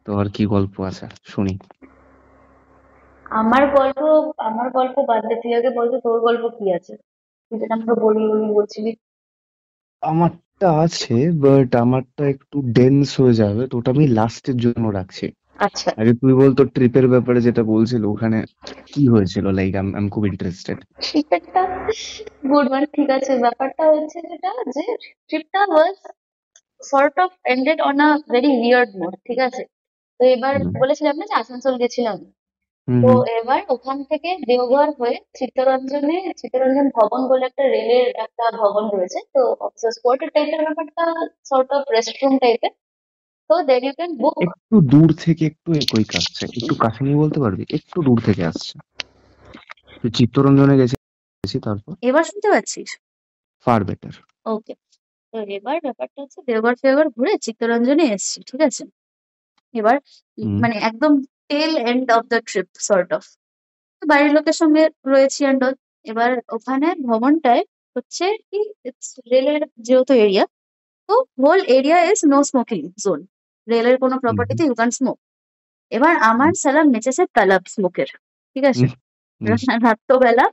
তোর কি গল্প আছে শুনি। আমার গল্প আমার গল্প বাদ দে, তুই আগে বলতো তোর গল্প কি আছে। তুই যেটা আমাকে বলবি বলবি বলছিলি। আমারটা আছে, বাট আমারটা একটু ডেন্স হয়ে যাবে, তো ওটা আমি লাস্টের জন্য রাখছি। আচ্ছা, আগে তুই বল তোর ট্রিপের ব্যাপারে, যেটা বলছিল ওখানে কি হয়েছিল, লাইক আমি খুব ইন্টারেস্টেড। ট্রিপটা গুড ওয়ান, ঠিক আছে। ব্যাপারটা হচ্ছে যেটা, যে ট্রিপটা was sort of ended on a very weird note, ঠিক আছে। তো এবার হুম বলেছিলাম না যে আসানসোল গেছিলাম। হুম তো হুম। এবার ওখান থেকে দেওঘর হয়ে চিত্তরঞ্জন ভবন বলে একটা রেলের একটা ভবন রয়েছে, তো অফিসার্স কোয়ার্টার টাইপের ব্যাপারটা, সর্ট অফ রেস্টরুম টাইপের। তো দেন ইউ ক্যান বুক। একটু দূর থেকে একটু একই আসছে, একটু কাছে নিয়ে বলতে পারবি? একটু দূর থেকে আসছে। তুই চিত্তরঞ্জনে গেছি, তারপর এবার শুনতে পাচ্ছিস? Far better. ওকে। তো এবার ব্যাপারটা হচ্ছে দেওঘর ফেওঘর ঘুরে চিত্তরঞ্জনে এসেছি, ঠিক আছে। এবার হুম মানে একদম tail end of the trip sort of. বাড়ির লোকের সঙ্গে রয়েছি অ্যান্ড অল। এবার ওখানে ভবনটায় হচ্ছে কি, রেলের যেহেতু এরিয়া, তো whole area is no smoking zone. রেলের কোনো হুম প্রপার্টিতে ইউ ক্যান স্মোক। এবার আমার সালা মেচেছে তালাব স্মোকের, ঠিক আছে। হুম হুম রাত্রবেলা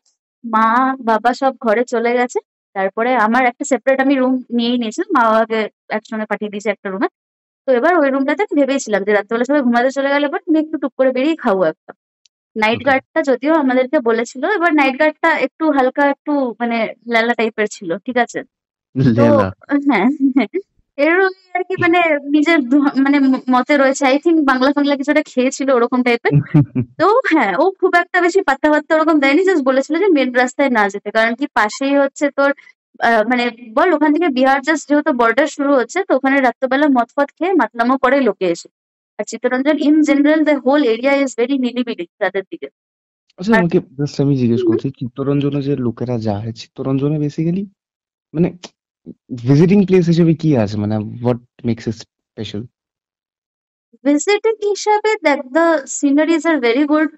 মা বাবা সব ঘরে চলে গেছে। তারপরে আমার একটা সেপারেট আমি রুম নিয়েই নিয়েছিলাম, মা বাবাকে একসঙ্গে পাঠিয়ে দিয়েছে একটা রুমে। তো এবার ওই রুমটাতে আমি ভেবেছিলাম যে রাত্রেবেলা সবাই ঘুমাতে চলে গেলে পর তুমি একটু টুক করে বেরিয়ে খাবো একটা। Night okay. গার্ডটা যদিও আমাদেরকে বলেছিল, এবার নাইট গার্ডটা একটু হালকা একটু মানে ল্যালা টাইপের ছিল, ঠিক আছে। তো লেলা। হ্যাঁ, এরকম আর কি, মানে নিজের মানে মতে রয়েছে, আই থিঙ্ক বাংলা ফাংলা কিছু একটা খেয়েছিল ওরকম টাইপের। তো হ্যাঁ, ও খুব একটা বেশি পাত্তা ফাত্তা ওরকম দেয়নি, জাস্ট বলেছিল যে মেন রাস্তায় না যেতে, কারণ কি পাশেই হচ্ছে তোর মানে বল ওখান থেকে বিহার জাস্ট যেহেতু বর্ডার শুরু হচ্ছে, তো ওখানে রাত্রবেলা মদ ফদ খেয়ে মাতলামো করে লোকে এসে। আর Chittaranjan in general the whole area is very নিরিবিলি রাতের দিকে। আচ্ছা, আর আমাকে জাস্ট আমি জিজ্ঞেস করছি, চিত্তরঞ্জনে যে লোকেরা যায়, চিত্তরঞ্জনে বেসিক্যালি মানে ভিজিটিং প্লেস হিসেবে কি আছে, মানে what makes it special? Visiting হিসাবে দেখ, the sceneries are very good.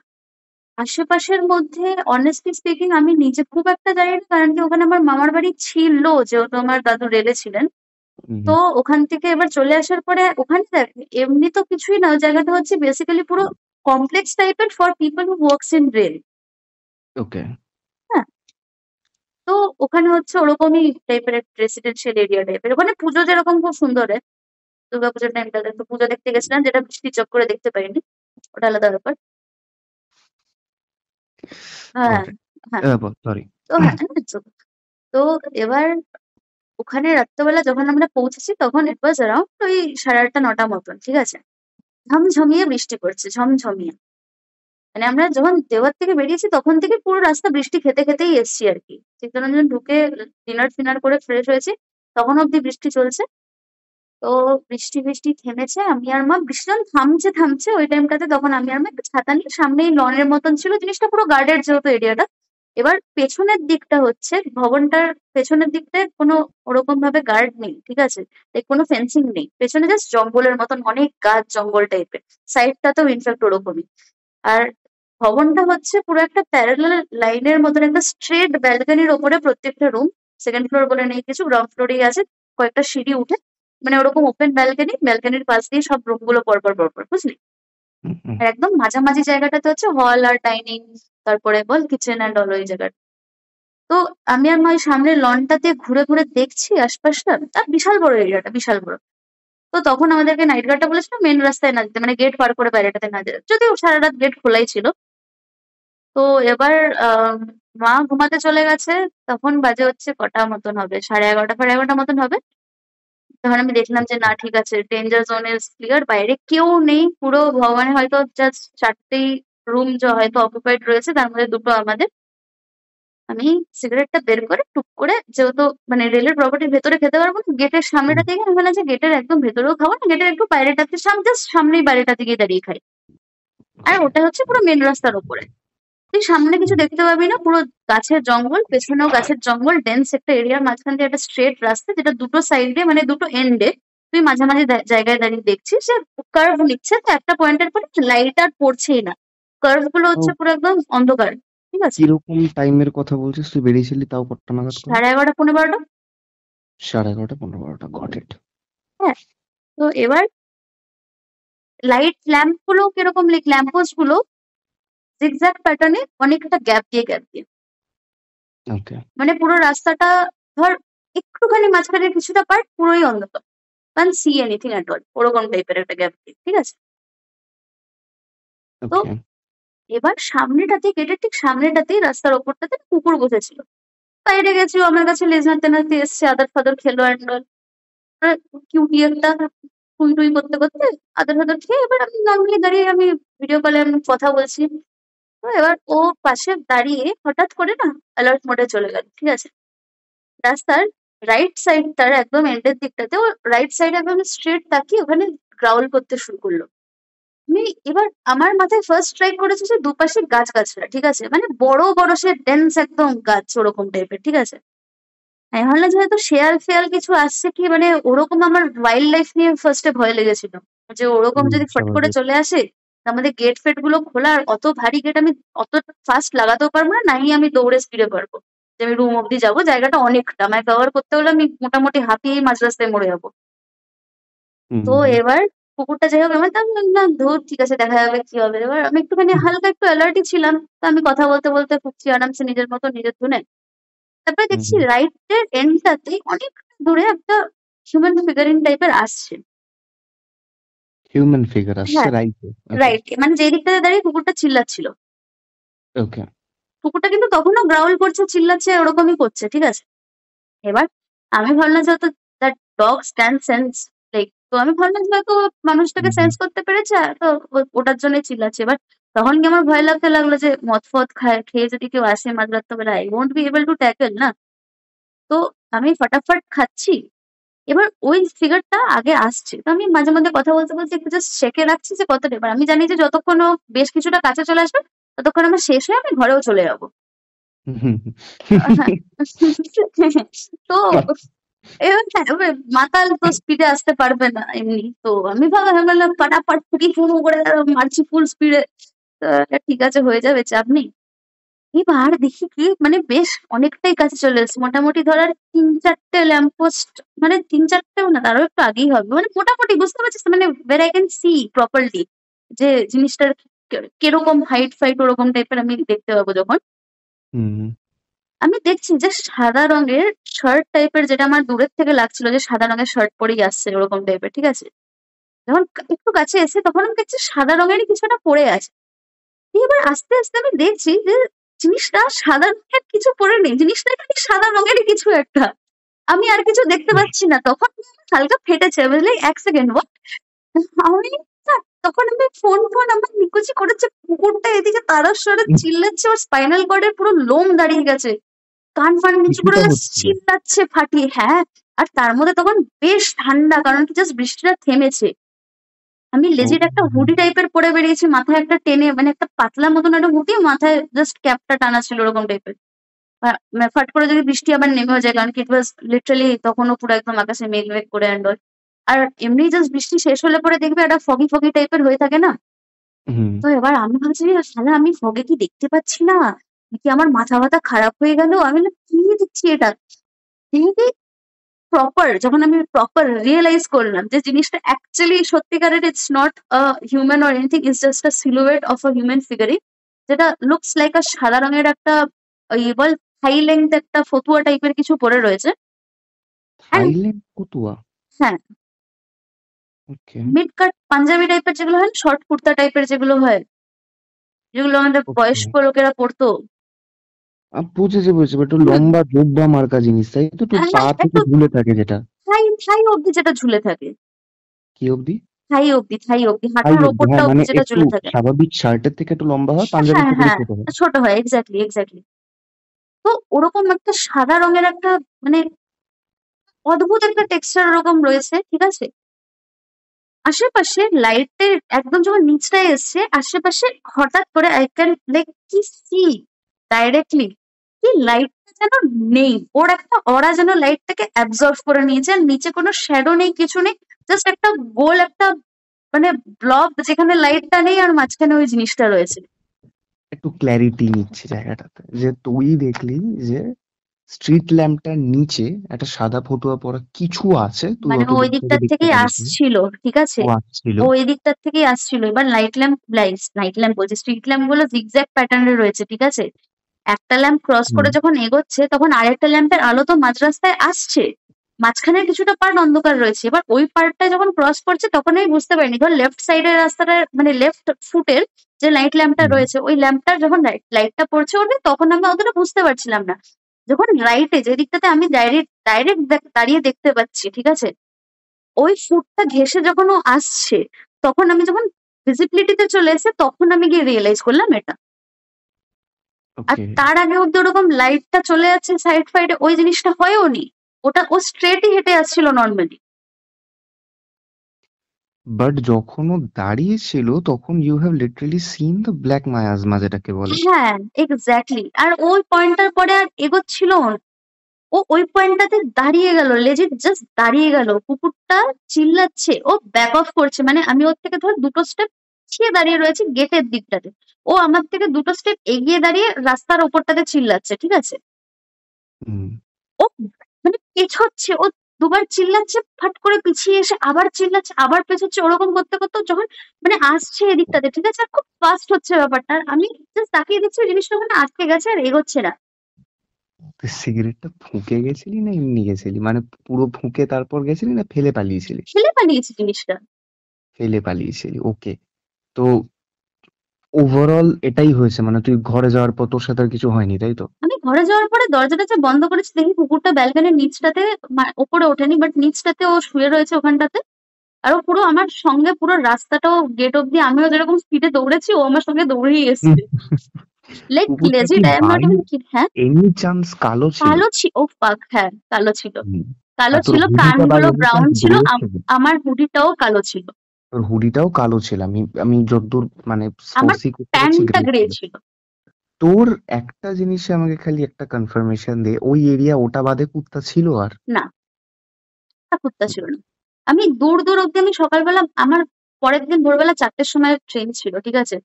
আশেপাশের মধ্যে অনেস্টলি স্পিকিং আমি নিজে খুব একটা জানি না, কারণ কি ওখানে আমার মামার বাড়ি ছিল, যেহেতু আমার দাদু রেলে ছিলেন। তো ওখান থেকে এবার চলে আসার পরে ওখানে দেখ, এমনি তো কিছুই না, ওই জায়গাটা হচ্ছে বেসিক্যালি পুরো কমপ্লেক্স টাইপের for people who works in rail. Okay. হ্যাঁ। তো ওখানে হচ্ছে ওরকমই টাইপের একটা রেসিডেন্সিয়াল এরিয়া টাইপের। ওখানে পুজো যেরকম খুব সুন্দর হয়, দুর্গাপুজোর টাইমটাতে তো পুজো দেখতে গেছিলাম, যেটা বৃষ্টি চোখ করে দেখতে পাইনি, ওটা আলাদা ব্যাপার। হ্যাঁ, গট ইট। হ্যাঁ। সরি। তো হ্যাঁ, হ্যাঁ, তো এবার ওখানে রাত্রেবেলা যখন আমরা পৌঁছেছি তখন ইট ওয়াজ অ্যারাউন্ড ওই 8:30-9টা মতন, ঠিক আছে। ঝমঝমিয়ে বৃষ্টি পড়ছে, ঝমঝমিয়ে। মানে আমরা যখন দেওয়ার থেকে বেরিয়েছি তখন থেকে পুরো রাস্তা বৃষ্টি খেতে খেতেই এসছি আর কি। চিত্তরঞ্জন ঢুকে ডিনার ফিনার করে ফ্রেশ হয়েছি, তখন অব্দি বৃষ্টি চলছে। তো বৃষ্টি বৃষ্টি থেমেছে, আমি আর মা বৃষ্টি যখন থামছে থামছে ওই টাইমটাতে, তখন আমি আর মা একটা ছাতা নিয়ে, সামনেই লনের মতন ছিল জিনিসটা, পুরো গার্ডের যেহেতু এরিয়াটা। এবার পেছনের দিকটা হচ্ছে ভবনটার পেছনের দিকটায় কোনো ওরকম ভাবে গার্ড নেই, ঠিক আছে। তাই কোনো ফেন্সিং নেই, পেছনে জাস্ট জঙ্গলের মতন অনেক গাছ জঙ্গল টাইপের। সাইডটাতেও ইনফ্যাক্ট ওরকমই। আর ভবনটা হচ্ছে পুরো একটা প্যারালাল লাইনের মতন, একটা স্ট্রেট ব্যালকনির ওপরে প্রত্যেকটা রুম। সেকেন্ড ফ্লোর বলে নেই কিছু, গ্রাউন্ড ফ্লোরেই আছে কয়েকটা সিঁড়ি উঠে। মানে ওরকম ওপেন ব্যালকনি, ব্যালকনির পাশ দিয়ে সব রুম গুলো পরপর পরপর, বুঝলি। আর একদম মাঝামাঝি জায়গাটাতে হচ্ছে হল আর ডাইনিং, তারপরে বল কিচেন অ্যান্ড অল ওই জায়গাটা। তো আমি আর মা ওই সামনের লনটাতে ঘুরে ঘুরে দেখছি আশপাশটা, আর বিশাল বড় এরিয়াটা, বিশাল বড়। তো তখন আমাদেরকে নাইট গার্ডটা বলেছিল মেন রাস্তায় না যেতে, মানে গেট পার করে বাইরেটাতে না যেতে, যদিও সারা রাত গেট খোলাই ছিল। তো এবার মা ঘুমাতে চলে গেছে। তখন বাজে হচ্ছে কটা মতন হবে, 11:30 11:30 মতন হবে। তখন আমি দেখলাম যে না, ঠিক আছে, ডেঞ্জার জোন ইজ ক্লিয়ার, বাইরে কেউ নেই, পুরো ভবনে হয়তো জাস্ট 4টেই রুম হয়তো অকুপাইড রয়েছে, তার মধ্যে দুটো আমাদের। আমি সিগারেটটা বের করে টুক করে, যেহেতু মানে রেলের প্রপার্টির ভেতরে খেতে পারবো না, গেটের সামনেটা থেকে আমি বললাম যে গেটের একদম ভেতরেও খাবো না, গেটের একটু বাইরেটাতে জাস্ট সামনেই বাইরেটাতে গিয়ে দাঁড়িয়ে খাই। আর ওকে। ওটা হচ্ছে পুরো মেন রাস্তার ওপরে। তুই সামনে কিছু দেখতে পাবি না, পুরো গাছের জঙ্গল, পেছনেও গাছের জঙ্গল, ডেন্স একটা এরিয়ার মাঝখান দিয়ে একটা স্ট্রেট রাস্তা, যেটা দুটো সাইডে মানে দুটো এন্ডে তুই মাঝামাঝি জায়গায় দাঁড়িয়ে দেখছিস যে কার্ভ নিচ্ছে, তো একটা পয়েন্টের পরে লাইট আর পড়ছেই না, কার্ভ গুলো হচ্ছে তাও পুরো একদম অন্ধকার, ঠিক আছে। কিরকম টাইমের কথা বলছিস? তুই বেরিয়েছিলি তাও কটা নাগাদ করে? 11:30 11:45। 11:30 15:00 গট ইট। হ্যাঁ। তো এবার লাইট ল্যাম্প গুলো কিরকম, ল্যাম্প পোস্ট গুলো জিগজ্যাগ প্যাটার্নে অনেকটা গ্যাপ দিয়ে গ্যাপ দিয়ে, ওকে। মানে পুরো রাস্তাটা ধর একটুখানি মাঝখানে কিছুটা পার্ট পুরোই অন্ধকার, কারণ সি এনিথিং অ্যাট অল, ওরকম টাইপের একটা গ্যাপ দিয়ে, ঠিক আছে। তো ওকে। এবার সামনেটাতে, গেটের ঠিক সামনেটাতেই রাস্তার ওপরটাতে কুকুর বসেছিল। বাইরে গেছি, ও আমার কাছে লেজ নাড়তে নাড়তে এসছে, আদর ফাদর খেলো অ্যান্ড অল, কিউটি একটা টুই টুই করতে করতে আদর ফাদর খেয়ে এবার আমি নর্মালি দাঁড়িয়ে আমি ভিডিও কলে আমি কথা বলছি। তো এবার ও পাশে দাঁড়িয়ে হঠাৎ করে না অ্যালার্ট মোডে চলে গেল, ঠিক আছে। রাস্তার রাইট সাইডটার একদম এন্ডের দিকটাতে ও রাইট সাইডে একদম স্ট্রেট তাকিয়ে ওখানে গ্রাউল করতে শুরু করলো। আমি এবার আমার মাথায় ফার্স্ট স্ট্রাইক করেছে যে দুপাশে গাছগাছরা, ঠিক আছে, মানে বড় বড় সে ডেন্স একদম গাছ ওরকম টাইপের, ঠিক আছে। আমি ভাবলাম যে হয়তো শেয়াল ফেয়াল কিছু আসছে কি, মানে ওরকম আমার ওয়াইল্ড লাইফ নিয়ে ফার্স্টে ভয় লেগেছিল যে ওরকম যদি ফট করে স্বাভাবিক। চলে আসে, আমাদের গেট ফেট গুলো খোলা, আর অত ভারী গেট আমি অত ফাস্ট লাগাতেও পারবো না, নাই আমি দৌড়ে স্পিডে পারবো যে আমি রুম অব্দি যাবো, জায়গাটা অনেকটা আমায় কভার করতে হলে আমি মোটামুটি হাঁপিয়ে মাঝ রাস্তায় মরে যাবো। হুম তো হুম এবার কুকুরটা যাই হোক, আমার আমি না ধুর ঠিক আছে দেখা যাবে কি হবে, এবার আমি একটুখানি হালকা একটু অ্যালার্টই ছিলাম, তো আমি কথা বলতে বলতে ফুটছি আরামসে নিজের মতো নিজের ধুনে। তারপরে হুম দেখছি হুম। রাইট এর এন্ডটাতে অনেক দূরে একটা হিউম্যান ফিগারিন টাইপের আসছে। হিউম্যান ফিগার আসছে হ্যাঁ, রাইটে। ওকে। রাইট, মানে যেই দিকটাতে দাঁড়িয়ে কুকুরটা চিল্লাচ্ছিল, ওকে। কুকুরটা কিন্তু তখনও গ্রাউল করছে, চিল্লাচ্ছে, ওরকমই করছে, ঠিক আছে। এবার আমি ভাবলাম যে হয়তো that dog stand sense, like, তো আমি ভাবলাম যে হয়তো মানুষটাকে হুম হুম সেন্স করতে পেরেছে, তো ওটার জন্যই চিল্লাচ্ছে। এবার তখন কি আমার ভয় লাগতে লাগলো যে মদ ফদ খায় খেয়ে যদি কেউ আসে মাঝরাত্রে বেলা, I won't be able to tackle না। তো আমি ফটাফট খাচ্ছি। এবার ওই ফিগারটা আগে আসছে, তো আমি মাঝে মাঝে কথা বলতে বলতে একটু জাস্ট চেকে রাখছি যে কতটা, এবার আমি জানি যে যতক্ষণ ও বেশ কিছুটা কাছে চলে আসবে ততক্ষণ আমার শেষ হয়ে আমি ঘরেও চলে যাবো। হুম হ্যাঁ। তো এবার হ্যাঁ, এবার মাতাল তো স্পিডে আসতে পারবে না এমনি, তো আমি ভাবলাম ফাটাফাট ফুটি ফুরু করে মারছি ফুল স্পিডে, ঠিক আছে হয়ে যাবে, চাপ নেই। এবার দেখি কি, মানে বেশ অনেকটাই কাছে চলে এসেছে, মোটামুটি ধর আর ৩-৪টে ল্যাম্প পোস্ট, মানে ৩-৪টেও না, তারও একটু আগেই হবে, মানে মোটামুটি বুঝতে পারছিস তো, মানে where I can see properly যে জিনিসটার কিরকম হাইট ফাইট ওরকম টাইপের আমি দেখতে পাবো যখন। হুম। আমি দেখছি যে সাদা রঙের শার্ট টাইপের, যেটা আমার দূরের থেকে লাগছিল যে সাদা রঙের শার্ট পরেই আসছে ওরকম টাইপের, ঠিক আছে। যখন একটু কাছে এসে তখন আমি দেখছি সাদা রঙেরই কিছু একটা পরে আছে। দিয়ে এবার আস্তে আস্তে আমি দেখছি যে জিনিসটা সাদা রঙের কিছু পরে নেই, জিনিসটা এখানে সাদা রঙেরই কিছু একটা। আমি আর কিছু দেখতে পাচ্ছি না, তখন হালকা ফেটেছে, বুঝলি, ১ সেকেন্ড আমি না, তখন আমি ফোন ফোন আমার নিকুচি করেছে, কুকুরটা এদিকে তারস্বরে চিল্লাচ্ছে, ওর স্পাইনাল কর্ডের পুরো লোম দাঁড়িয়ে গেছে, কান ফান নিচু করে কিছুটা জাস্ট হচ্ছিল। চিল্লাচ্ছে ফাটিয়ে, হ্যাঁ। আর তার মধ্যে তখন বেশ ঠান্ডা, কারণ কি জাস্ট বৃষ্টিটা থেমেছে। আমি ও। লেজির একটা হুডি টাইপের পরে বেরিয়েছি, মাথায় একটা টেনে মানে একটা পাতলা মতন একটা হুডি, মাথায় জাস্ট ক্যাপটা টানা ছিল ওরকম টাইপের। মানে ফট করে যদি বৃষ্টি আবার নেমেও যায়, কারণ কি ইট ওয়াজ লিটারালি তখনও পুরো একদম আকাশে মেঘ মেঘ করে অ্যান্ড অল। আর এমনি জাস্ট বৃষ্টি শেষ হলে পরে দেখবে একটা ফগি ফগি টাইপের হয়ে থাকে না। হুম। তো এবার আমি ভাবছি শালা আমি ফগে কি দেখতে পাচ্ছি না, নাকি আমার মাথা ব্যথা খারাপ হয়ে গেল, আমি বললাম, কি দেখছি এটা। প্রপার যখন আমি প্রপার রিয়েলাইজ করলাম যে জিনিসটা অ্যাকচুয়ালি সত্যিকারের it's not a human or anything, it's just a silhouette of a human figuring, যেটা লুকস লাইক আ সাদা রঙের একটা বল হাই লেংথ একটা ফতুয়া টাইপের কিছু পরে রয়েছে। অ্যান্ড থাইল্যান্ড কতুয়া। হ্যাঁ, ওকে। মিড কাট পাঞ্জাবি টাইপের যেগুলো হয়, শর্ট কুর্তা টাইপের যেগুলো হয়, যেগুলো আমাদের ওকে। বয়স্ক লোকেরা পরতো। বুঝেছি বুঝেছি, একটু হুম, লম্বা জোব্বা মার্কা জিনিস, তাই তো? একটু পা হ্যাঁ, থেকে একটু ঝুলে থাকে যেটা। থাই থাই অব্দি যেটা ঝুলে থাকে, কি অবধি? থাই অব্দি থাই হাঁটুর অবধি, ওপরটা হ্যাঁ, অব্দি মানে যেটা একটু ঝুলে থাকে। স্বাভাবিক শার্টের থেকে একটু লম্বা হয়, পাঞ্জাবির হ্যাঁ থেকে একটু হ্যাঁ, ছোট হয়। ছোট হয়, এক্স্যাক্টলি এক্স্যাক্টলি। তো ওরকম একটা সাদা রঙের একটা মানে অদ্ভুত একটা টেক্সচার ওরকম রয়েছে, ঠিক আছে। আশেপাশে লাইটের একদম যখন নিচটায় এসছে আশেপাশে হঠাৎ করে আই ক্যান লাইক কি সি ডাইরেক্টলি কি লাইটটা যেন নেই, ওর একটা অরা যেন লাইটটাকে অ্যাবজর্ব করে নিয়েছে, আর নিচে কোনো শ্যাডো নেই, কিছু নেই, জাস্ট একটা গোল একটা মানে ব্লব যেখানে লাইটটা নেই আর মাঝখানে ওই জিনিসটা রয়েছে। একটু ক্ল্যারিটি নিচ্ছি জায়গাটাতে, যে তুই দেখলি যে স্ট্রিট ল্যাম্পটার নিচে একটা সাদা ফতুয়া পরা কিছু আছে, তুই মানে অত ও ওই দূর থেকে দিকটার দেখতে থেকেই পারিসনি। আসছিল, ঠিক আছে? ও আসছিল। ও এই দিকটার থেকেই আসছিল। এবার নাইট ল্যাম্প বলছে, স্ট্রিট ল্যাম্প গুলো জিগজ্যাগ প্যাটার্নে রয়েছে, ঠিক আছে? একটা ল্যাম্প ক্রস হুম। করে যখন এগোচ্ছে তখন আরেকটা ল্যাম্পের আলো তো মাঝ রাস্তায় আসছে, মাঝখানে কিছুটা পার্ট অন্ধকার রয়েছে। এবার ওই পার্টটা যখন ক্রস করছে তখন আমি বুঝতে পারিনি, ধর লেফট সাইডের রাস্তাটা মানে লেফট ফুটের যে লাইট ল্যাম্পটা হুম। রয়েছে ওই ল্যাম্পটার যখন লাইটটা পড়ছে ওর দিকে, তখন আমি অতটা বুঝতে পারছিলাম না। যখন রাইটে যে দিকটাতে আমি ডাইরেক্ট ডাইরেক্ট দাঁড়িয়ে দেখতে পাচ্ছি, ঠিক আছে, ওই ফুটটা ঘেঁষে যখন ও আসছে, তখন আমি যখন ভিজিবিলিটিতে চলে এসে তখন আমি গিয়ে রিয়েলাইজ করলাম এটা। আর ওকে। তার আগে অব্দি ওরকম লাইটটা চলে যাচ্ছে সাইড ফাইডে, ওই জিনিসটা হয়ও নি। ওটা ও স্ট্রেটই হেঁটে আসছিল নর্মালি। বাট যখন ও দাঁড়িয়েছিল তখন you have literally seen the black miasma যেটাকে বলে। হ্যাঁ, এক্স্যাক্টলি। আর ওই পয়েন্টটার পরে আর এগোচ্ছিল না। ও ওই পয়েন্টটাতে দাঁড়িয়ে গেল, লেজিট জাস্ট দাঁড়িয়ে গেল। কুকুরটা চিল্লাচ্ছে, ও ব্যাক অফ করছে, মানে আমি ওর থেকে ধর দুটো স্টেপ পিছিয়ে দাঁড়িয়ে রয়েছি গেটের দিকটাতে, ও আমার থেকে দুটো স্টেপ এগিয়ে দাঁড়িয়ে রাস্তার ওপরটাতে চিল্লাচ্ছে, ঠিক আছে? হুম। ও মানে পেছোচ্ছে, ও দুবার চিল্লাচ্ছে, ফাট করে পিছিয়ে এসে আবার চিল্লাচ্ছে, আবার পেছোচ্ছে, ওরকম করতে করতে ও যখন মানে আসছে এদিকটাতে, ঠিক আছে, আর খুব ফাস্ট হচ্ছে ব্যাপারটা। আর আমি জাস্ট তাকিয়ে দেখছি ওই জিনিসটা ওখানে আটকে গেছে আর এগোচ্ছে না। তুই সিগারেটটা ফুঁকে গেছিলি না এমনি গেছিলি, মানে পুরো ফুঁকে তারপর গেছিলি না ফেলে পালিয়েছিলি? ফেলে পালিয়েছে জিনিসটা। ফেলে পালিয়েছিলি, ওকে। তো ওভারঅল এটাই হয়েছে, মানে তুই ঘরে যাওয়ার পর তোর সাথে আর কিছু হয়নি, তাই তো? আমি ঘরে যাওয়ার পরে দরজাটা যে বন্ধ করেছি দেখি কুকুরটা ব্যালকনির নিচটাতে, ওপরে ওঠেনি, বাট নিচটাতে ও শুয়ে রয়েছে ওখানটাতে। আর ও পুরো আমার সঙ্গে পুরো রাস্তাটাও গেট অব্দি, আমিও যেরকম স্পিডে দৌড়েছি ও আমার সঙ্গে দৌড়েই হুম। এসছে। লাইক কুকুরটা কি legit I am not by even kid. হ্যাঁ, এনি চান্স কালো ছিল? কালো ছিল। ও ফাক, হ্যাঁ কালো ছিল। হুম। কালো আর তোর ছিল, হুডিটা বাই কানগুলো এনি ব্রাউন চান্স ছিল, গ্রে ছিল? আমার হুডিটাও কালো ছিল। তোর হুডিটাও কালো ছিল, আমি আমি যতদূর মানে আমার ফোর্সি করতে পারছি প্যান্টটা গ্রে গ্রে ছিল। ছিল। তোর একটা জিনিসে আমাকে খালি একটা কনফার্মেশন দে, ওই এরিয়া ওটা বাদে কুত্তা ছিল আর? না, একটা কুত্তা ছিল না। আমি দূর দূর অব্দি, আমি সকালবেলা আমার পরের দিন ভোরবেলা 4টের সময় ট্রেন ছিল, ঠিক আছে?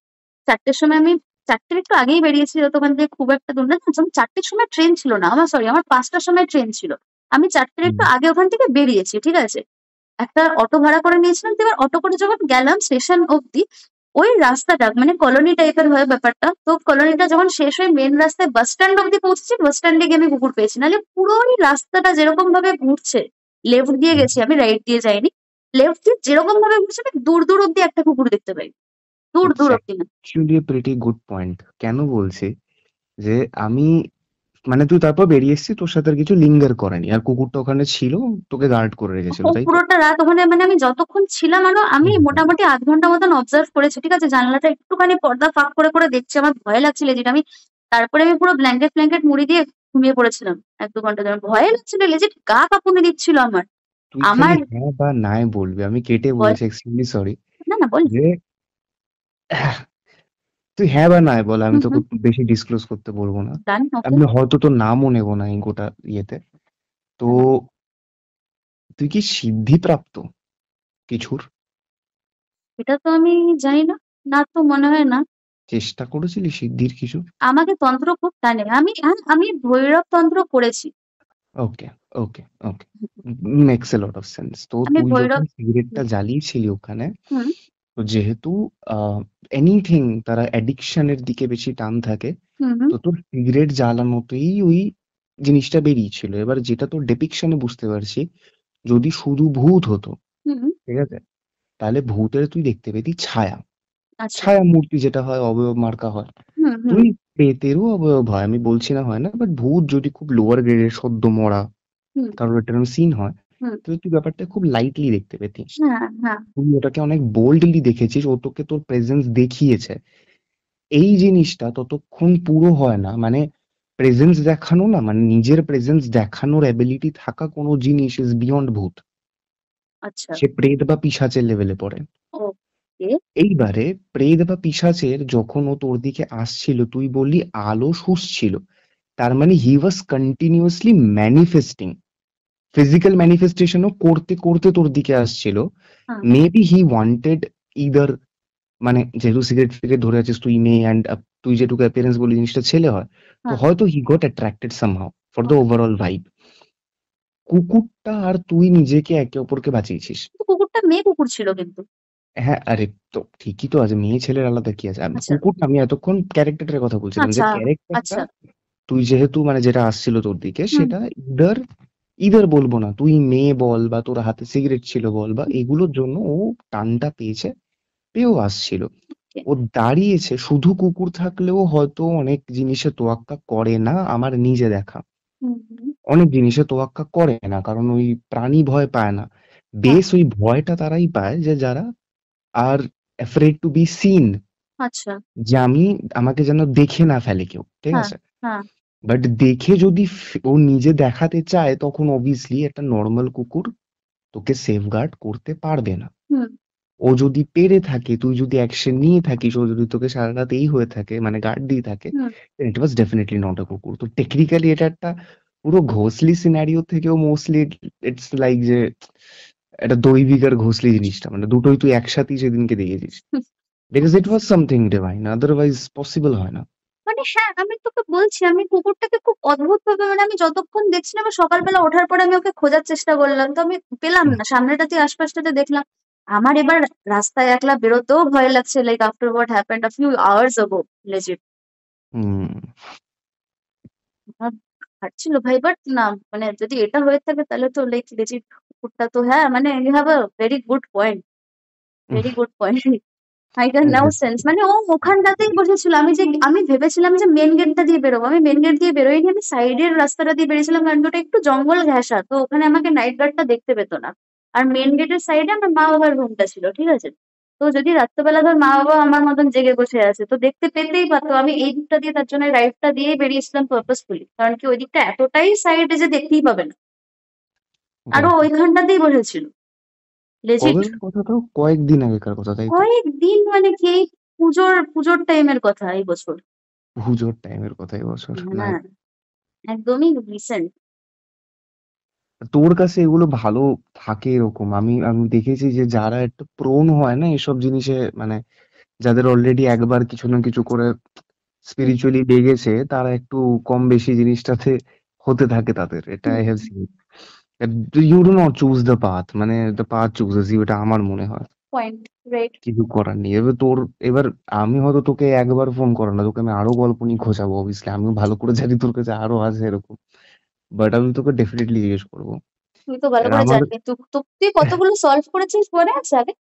4টের সময় আমি 4টের একটু আগেই বেরিয়েছি, যত ওখান থেকে খুব একটা দূর না। যখন 4টের সময় ট্রেন ছিল না, আমার সরি, আমার 5টার সময় ট্রেন ছিল। আমি 4টের হুম। একটু আগে ওখান থেকে বেরিয়েছি, ঠিক আছে? একটা অটো ভাড়া করে নিয়েছিলাম। তো এবার অটো করে যখন গেলাম স্টেশন অব্দি, ওই রাস্তাটা মানে কলোনি টাইপের হয় ব্যাপারটা। তো কলোনিটা যখন শেষ হয়ে মেন রাস্তায় বাস স্ট্যান্ড অব্দি পৌঁছেছি, বাস স্ট্যান্ডে গিয়ে আমি কুকুর পেয়েছি। নাহলে পুরো ওই রাস্তাটা যেরকম ভাবে ঘুরছে, লেফট দিয়ে গেছি আমি, রাইট দিয়ে যাইনি। লেফট দিয়ে যেরকম ভাবে ঘুরছে আমি দূর দূর অব্দি একটা কুকুর দেখতে পাই, দূর ইটস দূর অব্দি না। Actually a pretty good point. কেন বলছি যে আমি, মানে তুই তারপর বেরিয়ে এসেছিস, তোর সাথে আর কিছু লিঙ্গার করেনি, আর কুকুরটা ওখানে ছিল, তোকে গার্ড করে রেখেছিল, ও তাই তো? পুরোটা রাত ওখানে, মানে আমি যতক্ষণ ছিলাম আরো আমি হুম, হুম। মোটামুটি 0.5 ঘন্টা মতন অবজার্ভ করেছি, ঠিক আছে? জানলাটা একটুখানি পর্দা ফাঁক করে করে দেখছি, আমার ভয় লাগছিল যেটা আমি, তারপরে আমি পুরো ব্ল্যাঙ্কেট ফ্ল্যাঙ্কেট মুড়ি দিয়ে ঘুমিয়ে পড়েছিলাম 1-2 ঘন্টা ধরে। ভয় লাগছিল, লেজিট গা কাঁপুনি দিচ্ছিল আমার। তুই খালি আমার হ্যাঁ বা নাই বলবি, আমি কেটে ভয়, বলছি, এক্সট্রিমলি সরি। না না বল। যে তুই হ্যাঁ বা নাই বল, আমি হুম তোকে হুম। বেশি ডিসক্লোজ করতে বলবো না। ডান, ওকে। আমি হয়তো তোর নামও নেবো না এই গোটা ইয়েতে। তো তুই কি সিদ্ধিপ্রাপ্ত কিছুর? এটা তো আমি জানি না, না তো মনে হয় না। চেষ্টা করেছিলি সিদ্ধির কিছু? আমাকে তন্ত্র খুব টানে, আমি হ্যাঁ আমি ভৈরব তন্ত্র করেছি। Okay, okay, okay. Makes a lot of sense. তো আমি তুই যখন ভৈরব। সিগারেটটা জ্বালিয়েছিলি ওখানে, হুম তো যেহেতু এনিথিং তারা অ্যাডিকশনের দিকে বেশি টান থাকে, হুম হুম তো তোর সিগারেট জ্বালানোতেই ওই জিনিসটা বেরিয়েছিল। এবার যেটা তোর ডেপিকশনে বুঝতে পারছি, যদি শুধু ভূত হতো, হুম হুম, ঠিক আছে, তাহলে ভূতের তুই দেখতে পেতি ছায়া, আচ্ছা। ছায়া মূর্তি যেটা হয়, অবয়ব মার্কা হয়। হুম হুম তুই প্রেতেরও অবয়ব হয়, আমি বলছি না হয় না, বাট ভূত যদি খুব লোয়ার গ্রেডের সদ্য মরা হুম কারোর এরকম সিন হয়, হুম। তাহলে তুই ব্যাপারটা খুব লাইটলি দেখতে পেতি। হ্যাঁ হ্যাঁ। তুই ওটাকে অনেক বোল্ডলি দেখেছিস, ও তোকে তোর প্রেজেন্স দেখিয়েছে। এই জিনিসটা ততক্ষণ পুরো হয় না, মানে প্রেজেন্স দেখানো না, মানে নিজের প্রেজেন্স দেখানোর অ্যাবিলিটি থাকা কোনো জিনিস ইজ বিয়ন্ড ভূত। আচ্ছা। সে প্রেত বা পিশাচের লেভেলে পড়ে। ওকে। এইবারে প্রেত বা পিশাচের যখন ও তোর দিকে আসছিল, তুই বললি আলো শুষছিল, তার মানে হি ওয়াজ কন্টিনিউয়াসলি ম্যানিফেস্টিং। ফিজিক্যাল ম্যানিফেস্টেশনও করতে করতে তোর দিকে আসছিল। হ্যাঁ মেবি হি ওয়ান্টেড ইদার, মানে যেহেতু সিগারেট ফিগারেট ধরে আছিস তুই মেয়ে, অ্যান্ড তুই যেটুকু অ্যাপিয়ারেন্স বলি জিনিসটা ছেলে হয়, তো হ্যাঁ। হয়তো he got attracted somehow. For the overall vibe. কুকুরটা আর তুই নিজেকে একে অপরকে বাঁচিয়েছিস। কিন্তু কুকুরটা মেয়ে কুকুর ছিল কিন্তু। হ্যাঁ, আরে তো ঠিকই তো আছে, মেয়ে ছেলের আলাদা কি আছে? আচ্ছা কুকুরটা, আমি এতক্ষণ ক্যারেক্টারের কথা বলছিলাম, যে আচ্ছা ক্যারেক্টারটা আচ্ছা। তুই যেহেতু মানে যেটা আসছিল তোর দিকে, হুম সেটা ইদার ইদার বলবো না, তুই মেয়ে বল বা তোর হাতে সিগারেট ছিল বল, বা হুম, এগুলোর জন্য ও টানটা পেয়েছে, পেয়েও আসছিল। okay, ও দাঁড়িয়েছে, শুধু কুকুর থাকলেও হয়তো অনেক জিনিসে তোয়াক্কা করে না, আমার নিজে দেখা হুম হুম, অনেক জিনিসে তোয়াক্কা করে না, কারণ ওই প্রাণী ভয় পায় না। হ্যাঁ বেশ ওই ভয়টা তারাই পায় যে যারা আর afraid to be seen, আচ্ছা যে আমাকে যেন দেখে না ফেলে কেউ, ঠিক হ্যাঁ আছে? হ্যাঁ বাট দেখে যদি ও নিজে দেখাতে চায়, তখন অবভিয়াসলি একটা নর্মাল কুকুর তোকে সেফগার্ড করতে পারবে না। হুম ও যদি পেরে থাকে, তুই যদি অ্যাকশন নিয়ে থাকিস, ও যদি তোকে সারা রাত এই হয়ে থাকে, মানে গার্ড দিয়ে থাকে, হুম। ইট ওয়াজ ডেফিনেটলি নট আ কুকুর। তো টেকনিক্যালি এটা একটা পুরো ঘোষলি সিনারিও থেকেও মোস্টলি ইটস লাইক যে একটা দৈবিক আর ঘোষলি জিনিসটা, মানে দুটোই তুই একসাথেই সেদিনকে দেখেছিস, হুম। Because it was something divine, otherwise possible হয় না। মানে হ্যাঁ, আমি তোকে বলছি, আমি কুকুরটাকে খুব অদ্ভুত ভাবে, মানে আমি যতক্ষণ দেখছিলাম, আমি সকালবেলা ওঠার পরে আমি ওকে খোঁজার চেষ্টা করলাম, তো আমি পেলাম না। সামনেটাতে আশপাশটাতে দেখলাম। আমার এবার রাস্তায় একলা বেরোতেও ভয় লাগছে, like after what happened a few hours ago, legit. হুম। আমার হাঁটছিল ভাই, বাট না, মানে যদি এটা হয়ে থাকে তাহলে তো লাইক লেজিট কুকুরটা তো, হ্যাঁ মানে you have a very good point, very good point. I can now sense, মানে ও ওখানটাতেই বসেছিল। আমি ভেবেছিলাম যে মেন গেটটা দিয়ে বেরোবো, আমি মেন গেট দিয়ে বেরোইনি, আমি সাইডের রাস্তাটা দিয়ে বেরিয়েছিলাম, কারণ ওটা একটু জঙ্গল ঘেঁষা, তো ওখানে আমাকে নাইট গার্ডটা দেখতে পেতো না। আর মেন গেটের সাইডে আমার মা বাবার রুমটা ছিল, ঠিক আছে? তো যদি রাত্রেবেলা ধর মা বাবা আমার মতন জেগে বসে আছে, তো দেখতে পেতেই পারতো। আমি এই দিকটা দিয়ে, তার জন্য রাইটটা দিয়ে বেরিয়েছিলাম পারপাসফুলি, কারণ কি ওই দিকটা এতটাই সাইডে যে দেখতেই পাবে না। আরো গট ইট। ওইখানটাতেই বসেছিল, লেজিট। কবেকার কথা? তো কয়েকদিন আগেকার কথা, তাই তো? কয়েকদিন মানে কি, এই পুজোর পুজোর টাইমের কথা, এই বছর। পুজোর টাইমের কথা, এবছর? না, হ্যাঁ, একদমই রিসেন্ট। তোর কাছে এগুলো ভালো থাকে এরকম, আমি আমি দেখেছি যে যারা একটু প্রোন হয় না এসব জিনিসে, মানে যাদের অলরেডি একবার কিছু না কিছু করে স্পিরিচুয়ালি লেগেছে, তারা একটু কম বেশি জিনিসটাতে হতে থাকে তাদের, এটা I have seen. You do not choose the path, মানে দ্য পাথ চুজেস ইউ, এটা আমার মনে হয়। Point, right. কিছু করার নেই এবার তোর। এবার আমি হয়তো তোকে একবার ফোন করা না, তোকে আমি আরো গল্প নিয়ে খোঁজাবো, অবভিয়াসলি আমিও ভালো করে জানি তোর কাছে আরো আছে এরকম, বাট আমি তোকে ডেফিনেটলি জিজ্ঞেস করবো। তুই তো ভালো আর করে আমার জানবি, তুই কতগুলো সলভ করেছিস মনে আছে আগে?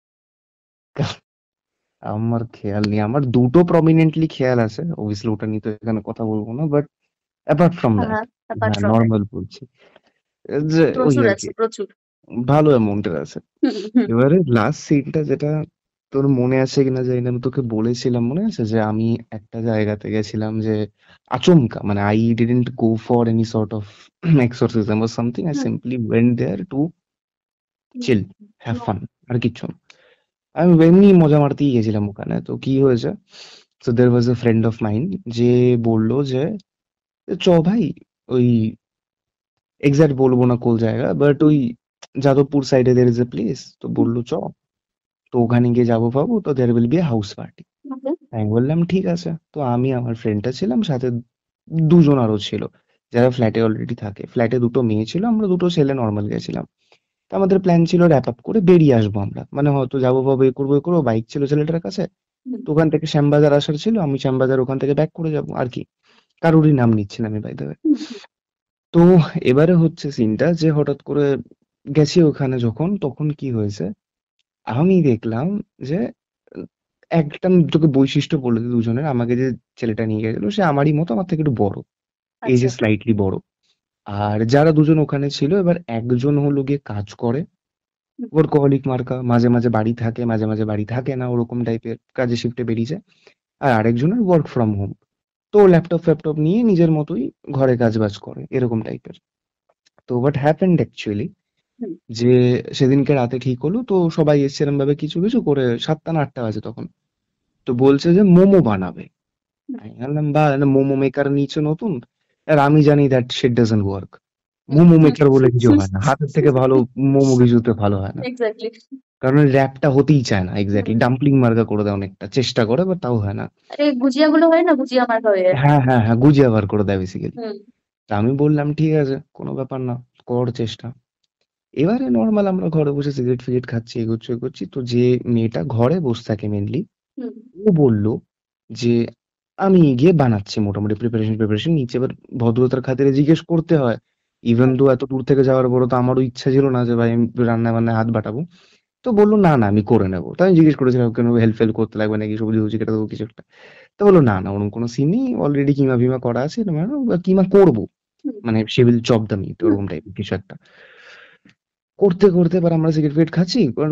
আমার খেয়াল নেই, আমার দুটো প্রমিনেন্টলি খেয়াল আছে, অবভিয়াসলি ওটা নিয়ে তো এখানে কথা বলবো না, বাট অ্যাপার্ট ফ্রম দ্যাট, হ্যাঁ, অ্যাপার্ট হ্যাঁ ফ্রম দ্যাট, নর্মাল বলছি, যে ওই প্রচুর আর কি আছে, প্রচুর। ভালো অ্যামাউন্টের আছে। হুম হুম এবারে লাস্ট সিনটা যেটা তোর মনে আছে কিনা জানি না, আমি তোকে বলেছিলাম মনে আছে যে আমি একটা জায়গাতে গেছিলাম, যে আচমকা, মানে I didn't go for any sort of exorcism or something, I hmm simply went there to hmm chill, have hmm fun, আর কিচ্ছু না। আমি এমনি মজা মারতেই গেছিলাম ওখানে। তো কি হয়েছে, so there was a friend of mine, যে বললো যে চ ভাই, ওই এক্সাক্ট বলবো না কোন জায়গা, বাট ওই যাদবপুর সাইডে দের ইজ এ প্লেস, তো হুম, বললো চ, তো ওখানে গিয়ে যাবো ভাবো, তো there will be a house party. Okay. আমি বললাম ঠিক আছে। তো আমি আমার ফ্রেন্ডটা ছিলাম, সাথে দুজন আরো ছিল যারা ফ্ল্যাটে অলরেডি থাকে। ফ্ল্যাটে দুটো মেয়ে ছিল, আমরা দুটো ছেলে নর্মাল গেছিলাম। তো আমাদের প্ল্যান ছিল র্যাপ আপ করে বেরিয়ে আসবো আমরা, মানে হয়তো যাবো ভাবো, এ করবো, বাইক ছিল ছেলেটার কাছে। হুম তো ওখান থেকে শ্যামবাজার আসার ছিল, আমি শ্যামবাজার ওখান থেকে ব্যাক করে যাবো আর কি। কারোরই নাম নিচ্ছি না আমি, বাই দ্য ওয়ে। হুম তো এবারে হচ্ছে সিনটা যে হঠাৎ করে গেছি ওখানে যখন, তখন কি হয়েছে, আমি দেখলাম যে উম, একটা আমি তোকে বৈশিষ্ট্য বলে দিই দুজনের। আমাকে যে ছেলেটা নিয়ে গেছিল সে আমারই মতো, আমার থেকে একটু বড়, আচ্ছা। এজে স্লাইটলি বড়। আর যারা দুজন ওখানে ছিল, এবার একজন হলো গিয়ে কাজ করে, হুম ওয়ার্কহলিক মার্কা, মাঝে মাঝে বাড়ি থাকে, মাঝে মাঝে বাড়ি থাকে না, ওরকম টাইপের কাজে শিফটে বেরিয়ে যায়। আর আরেকজনের ওয়ার্ক ফ্রম হোম, তো ল্যাপটপ ফ্যাপটপ নিয়ে নিজের মতোই ঘরে কাজ বাজ করে, এরকম টাইপের। তো হোয়াট হ্যাপেন্ড অ্যাকচুয়ালি, হুম যে সেদিনকে রাতে ঠিক হলো, তো সবাই এসছে এরম ভাবে কিছু কিছু করে, 7টা না 8টা বাজে তখন। তো বলছে যে মোমো বানাবে। হুম আমি বললাম বা মোমো মেকার নিচ্ছে নতুন, আর আমি জানি that shit doesn't work. Momo maker বলে কিছু হয় না, হাতের থেকে ভালো মোমো কিছুতে ভালো হয় না, এক্স্যাক্টলি। কারণ র্যাপটা হতেই চায় না। হুম। এক্স্যাক্টলি ডাম্পলিং মার্কা করে দেয়, অনেকটা চেষ্টা করে, বাট তাও হয় না। আরে গুজিয়া গুলো হয় না, গুজিয়া মার্কা হয়ে যায়। হ্যাঁ হ্যাঁ হ্যাঁ, গুজিয়া বার করে দেয় বেসিক্যালি। হুম তা আমি বললাম ঠিক আছে, কোনো ব্যাপার না, কর চেষ্টা। এবারে নরমাল আমরা ঘরে বসে সিগারেট ফিগারেট খাচ্ছি, এগোচ্ছি এগোচ্ছি, তো যে মেয়েটা ঘরে বসে থাকে মেনলি, হুম। ও বলল যে আমি গিয়ে বানাচ্ছি, মোটামুটি প্রিপারেশন নিচ্ছি। এবার ভদ্রতার খাতিরে জিজ্ঞেস করতে হয়, ইভেন হুম। দো এত দূর থেকে যাওয়ার পরও তো আমারও ইচ্ছা ছিল না যে ভাই আমি রান্না বান্নায় হাত বাটাবো। তো বললো না না আমি করে নেবো। তো আমি জিজ্ঞেস করেছিলাম কেন, হেল্প ফেল করতে লাগবে নাকি, সবজি টবজি কেটে দেবো কিছু একটা। তো বললো না না ওরকম কোনো সিন নেই, অলরেডি কিমা ফিমা করা আছে, কিমা করবো, হুম। মানে সে উইল চপ দ্য মিট, হুম। ওরকম টাইপের কিছু একটা। করতে করতে এবার আমরা সিগারেট ফিগারেট খাচ্ছি, এবার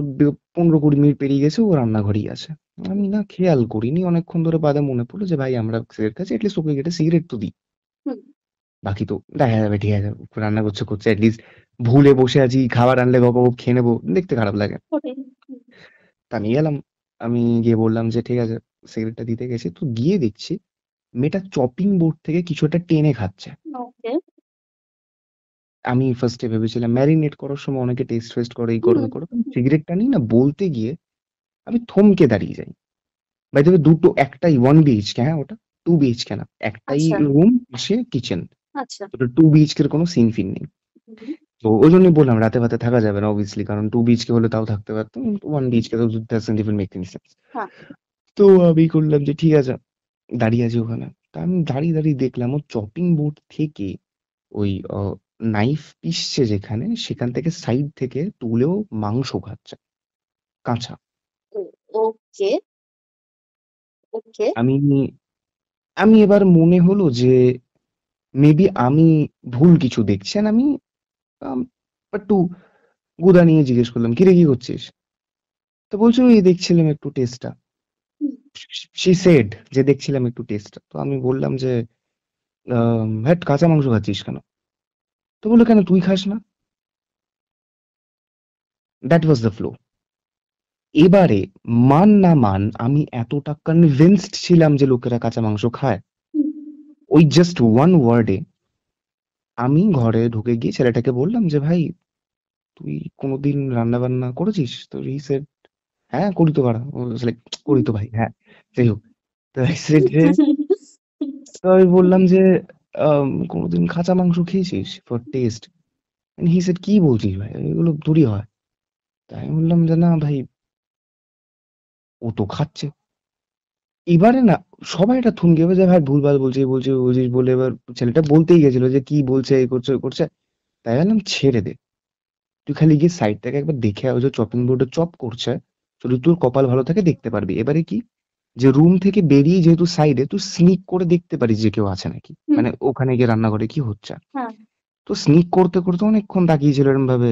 15-20 মিনিট পেরিয়ে গেছে, ও রান্নাঘরেই আছে। আমি না খেয়াল করিনি, অনেকক্ষণ ধরে বাদে মনে পড়লো যে ভাই আমরা সিগারেট খাচ্ছি, এটলিস্ট ওকে একটা সিগারেট তো দিই। হুম। বাকি তো দেখা যাবে, ঠিক আছে, রান্না করছে করছে, এটলিস্ট ভুলে বসে আছি, খাবার আনলে গপ গপ খেয়ে নেবো, দেখতে খারাপ লাগে। ওটাই। হুম। তা আমি গেলাম, আমি গিয়ে বললাম যে ঠিক আছে, সিগারেটটা দিতে গেছি, তো গিয়ে দেখছি মেয়েটা চপিং বোর্ড থেকে কিছু একটা টেনে খাচ্ছে। ওকে। আমি ফার্স্টে ভেবেছিলাম ম্যারিনেট করার সময় অনেকে টেস্ট ফেস্ট করে, এই করো হুম। ওই করো, সিগারেটটা নিই না বলতে গিয়ে আমি থমকে দাঁড়িয়ে যাই। বাই দ্য ওয়ে দুটো, একটাই 1 BHK, হ্যাঁ ওটা 2 BHK না, একটাই আচ্ছা। রুম, পাশে কিচেন। আচ্ছা। ওটা 2 BHK এর কোনো সিন ফিন নেই। হুম। তো ওই জন্যই বললাম রাতে ফাতে থাকা যাবে না অবভিয়াসলি, কারণ 2 BHK হলে তাও থাকতে পারতাম, 1 BHK তো doesn't even make any sense. হ্যাঁ। তো আমি করলাম যে ঠিক আছে, দাঁড়িয়ে আছি ওখানে। তা আমি দাঁড়িয়ে দাঁড়িয়ে দেখলাম ও চপিং বোর্ড থেকে ওই নাইফ পিসছে যেখানে, সেখান থেকে সাইড থেকে তুলেও মাংস খাচ্ছে, কাঁচা। ওকে। ওকে। আমি আমি এবার মনে হলো যে মেবি আমি ভুল কিছু দেখছি, and আমি আম, একটু গুদা নিয়ে জিজ্ঞেস করলাম, কিরে কি করছিস? তো বলছে ওই দেখছিলাম একটু টেস্টটা। শি সেড যে দেখছিলাম একটু টেস্টটা। তো আমি বললাম যে হ্যাট, কাঁচা মাংস খাচ্ছিস কেন? তো বললো কেন তুই খাস না? That was the flow. এবারে মান না মান, আমি এতটা কনভিন্সড ছিলাম যে লোকেরা কাঁচা মাংস খায়, ওই জাস্ট ওয়ান ওয়ার্ডে আমি ঘরে ঢুকে গিয়ে ছেলেটাকে বললাম যে ভাই তুই কোনোদিন রান্না বান্না করেছিস? তো হি সেড হ্যাঁ করি তো বাড়া, লাইক করি তো ভাই, হ্যাঁ যাই হোক। তো I said যে, তো আমি বললাম যে কোনোদিন কাঁচা মাংস খেয়েছিস ফর টেস্ট? হি সেড কি বলছিস ভাই, এগুলো থোড়ি হয়। তাই আমি বললাম যে না ভাই, ও তো খাচ্ছে। এবারে না সবাই এটা থমকে গেছে, ভাই ভুলভাল বলছে, এই বলছে ওই বলছিস বলে, এবার ছেলেটা বলতেই গেছিল যে কি বলছে, এই করছে ওই করছে। তাই বললাম ছেড়ে দে, তুই খালি গিয়ে সাইড থেকে একবার দেখে আয়, ও যে চপিং বোর্ডে চপ করছে, যদি তোর কপাল ভালো থাকে দেখতে পারবি। এবারে কি, যে রুম থেকে বেরিয়ে যেহেতু সাইডে, তুই স্নিক করে দেখতে পারিস যে কেউ আছে নাকি, হুম। মানে ওখানে গিয়ে রান্নাঘরে কি হচ্ছে। হ্যাঁ। তো স্নিক করতে করতে অনেকক্ষণ তাকিয়েছিল এরকম ভাবে।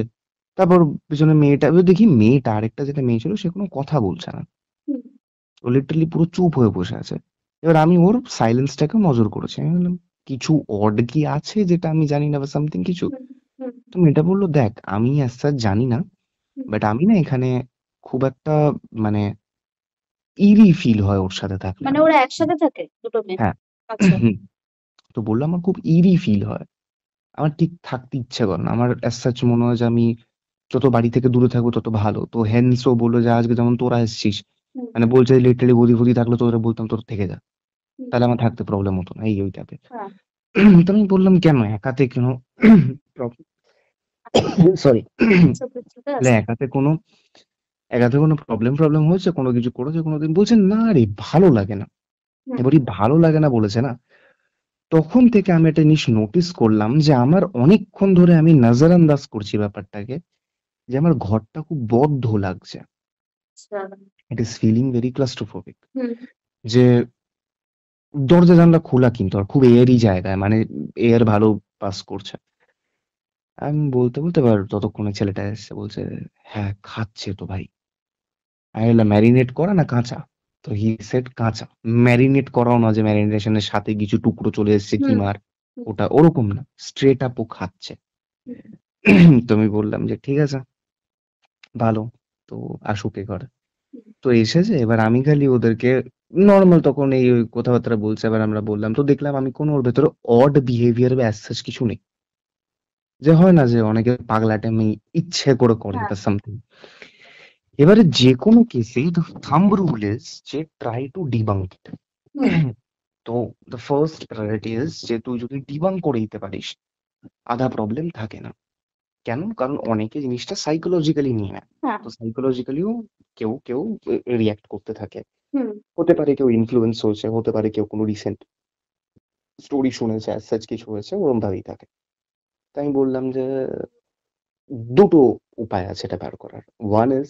তারপর পিছনে মেয়েটা, এবার দেখি মেয়েটা, আরেকটা যেটা মেয়ে ছিল, সে কোনো কথা বলছে না, হুম। ও লিটারালি পুরো চুপ হয়ে বসে আছে। এবার আমি ওর সাইলেন্সটাকে নজর করেছি, আমি বললাম কিছু অড কি আছে যেটা আমি জানি না, বা সামথিং কিছু। হুম। হুম। তো মেয়েটা বললো দেখ আমি অ্যাজ সাচ জানি না, হুম। বাট আমি না এখানে খুব একটা, মানে ইরি ফিল হয় ওর সাথে থাকলে মানে আমার। ওরা একসাথে থাকে দুটো মেয়ে? হ্যাঁ। আচ্ছা। তো বললাম আমার খুব ইরি ফিল হয়, আমার ঠিক থাকতে ইচ্ছে করে না, আমার অ্যাজ সাচ মনে হয় যে আমি যত বাড়ি থেকে দূরে থাকবো তত ভালো। তো হেন্স ও বললো যে আজকে যেমন তোরা এসেছিস, হুম। মানে বলছে লিটারালি বদি ফদি থাকলে তোদের বলতাম তোর থেকে যা, হুম। তাহলে আমার থাকতে প্রবলেম হতো না, এই ওই টাইপের। হ্যাঁ। তো আমি বললাম কেন একাতে কেন, সরি, চতুর্থটা তাহলে আছে। একাতে কোনো প্রবলেম প্রবলেম হয়েছে, কোনো কিছু করেছে কোনোদিন? বলছে না রে ভালো লাগে না। হুম। এবারই ভালো লাগে না বলেছে না, তখন থেকে আমি একটা জিনিস নোটিস করলাম যে আমার অনেকক্ষণ ধরে আমি নজরআন্দাজ করছি ব্যাপারটাকে, যে আমার ঘরটা খুব বদ্ধ লাগছে। আচ্ছা। It is feeling very claustrophobic. হুম। যে দরজা জানলা খোলা কিন্তু আর খুব এয়ারি জায়গায়, মানে এয়ার ভালো পাস করছে। আমি বলতে বলতে এবার ততক্ষণে ছেলেটা এসে বলছে হ্যাঁ খাচ্ছে তো ভাই। আমি বললাম ম্যারিনেট করা না কাঁচা? তো হি সেড কাঁচা। ম্যারিনেট করাও না যে ম্যারিনেশনের সাথে কিছু টুকরো চলে এসেছে হুম। কিমার, হুম। ওটা ওরকম না, স্ট্রেট আপ ও খাচ্ছে। হুম। তো আমি বললাম যে ঠিক আছে, ভালো, তো আসুক এ ঘরে। হুম। তো এসেছে, এবার আমি খালি ওদেরকে নরমাল তখন এই ওই কথাবার্তা বলছে, এবার আমরা বললাম, তো দেখলাম আমি কোনো ওর ভেতরে অড বিহেভিয়ার বা অ্যাজ সাচ কিছু নেই। যে হয় না যে অনেকে পাগলাটেমি ইচ্ছে করে করে হ্যাঁ। বা সামথিং। এবারে যেকোনো কেসে দ্য থাম্ব রুল ইজ যে ট্রাই টু ডিবাঙ্ক ইট। হুম। তো তো দ্য ফার্স্ট প্রায়োরিটি ইজ যে তুই যদি ডিবাং করে দিতে পারিস আধা প্রবলেম থাকে না। কেন? কারণ অনেকে জিনিসটা সাইকোলজিক্যালি নিয়ে নেয়। হ্যাঁ। তো সাইকোলজিক্যালিও কেউ কেউ রিয়াক্ট করতে থাকে। হুম। হতে পারে কেউ ইনফ্লুয়েন্স হয়েছে, হতে পারে কেউ কোনো রিসেন্ট স্টোরি শুনেছে, অ্যাজ সাচ কিছু হয়েছে, ওরম ভাবেই থাকে। তাই আমি বললাম যে দুটো উপায় আছে এটা বের করার। ওয়ান ইজ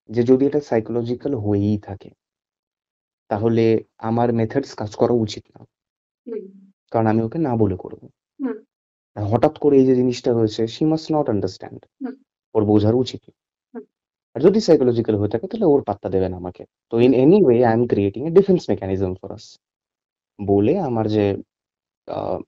যে যদি এটা সাইকোলজিক্যাল হয়েই থাকে তাহলে আমার মেথডস কাজ করা উচিত না। হুম। কারণ আমি ওকে না বলে করবো। হুম। আর হঠাৎ করে এই যে জিনিসটা হয়েছে, শি মাস্ট নট আন্ডারস্ট্যান্ড। হুম। ওর বোঝার উচিত না। হুম। আর যদি সাইকোলজিক্যাল হয়ে থাকে তাহলে ওর পাত্তা দেবে না আমাকে। তো in hmm. Any way I am creating a defence mechanism for us বলে আমার যে আহ,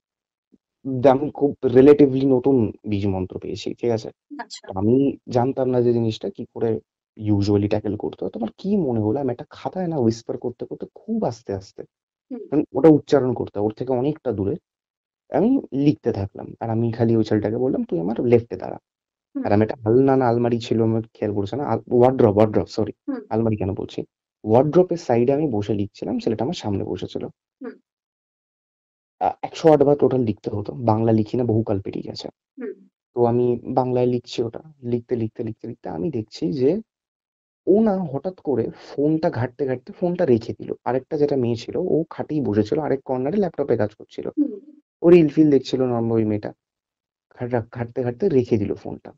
আমি খুব রিলেটিভলি নতুন বীজ মন্ত্র পেয়েছি, ঠিক আছে? আচ্ছা। তো আমি জানতাম না যে জিনিসটা কি করে ইউজুয়ালি ট্যাকেল করতে হয়। তোমার কি মনে হলো আমি একটা খাতায় না হুইসপার করতে করতে খুব আস্তে আস্তে, হুম। কারণ ওটা উচ্চারণ করতে হয়, ওর থেকে অনেকটা দূরে আমি লিখতে থাকলাম। আর আমি খালি ওই ছেলেটাকে বললাম তুই আমার লেফটে দাঁড়া। হুম। আর আমি একটা আলনা না আলমারি ছিল আমার খেয়াল পড়ছে না, ওয়ার্ড্রপ ওয়ার্ড্রপ সরি, হুম। আলমারি কেন বলছি, ওয়ার্ড্রপের সাইডে আমি বসে লিখছিলাম, ছেলেটা আমার সামনে বসেছিল। হুম। 108 বার টোটাল লিখতে হতো, বাংলা লিখি না, বহুকাল পেরিয়ে গেছে। হুম। তো আমি বাংলায় লিখছি ওটা, লিখতে লিখতে লিখতে লিখতে আমি দেখছি যে ও না হঠাৎ করে ফোনটা ঘাঁটতে ঘাঁটতে ফোনটা রেখে দিল। আরেকটা যেটা মেয়ে ছিল ও খাটেই বসেছিল আরেক কর্নারে ল্যাপটপে কাজ করছিল, হুম। ও রিল ফিল দেখছিল নর্মাল। ওই মেয়েটা ঘাঁটতে ঘাঁটতে রেখে দিল ফোনটা।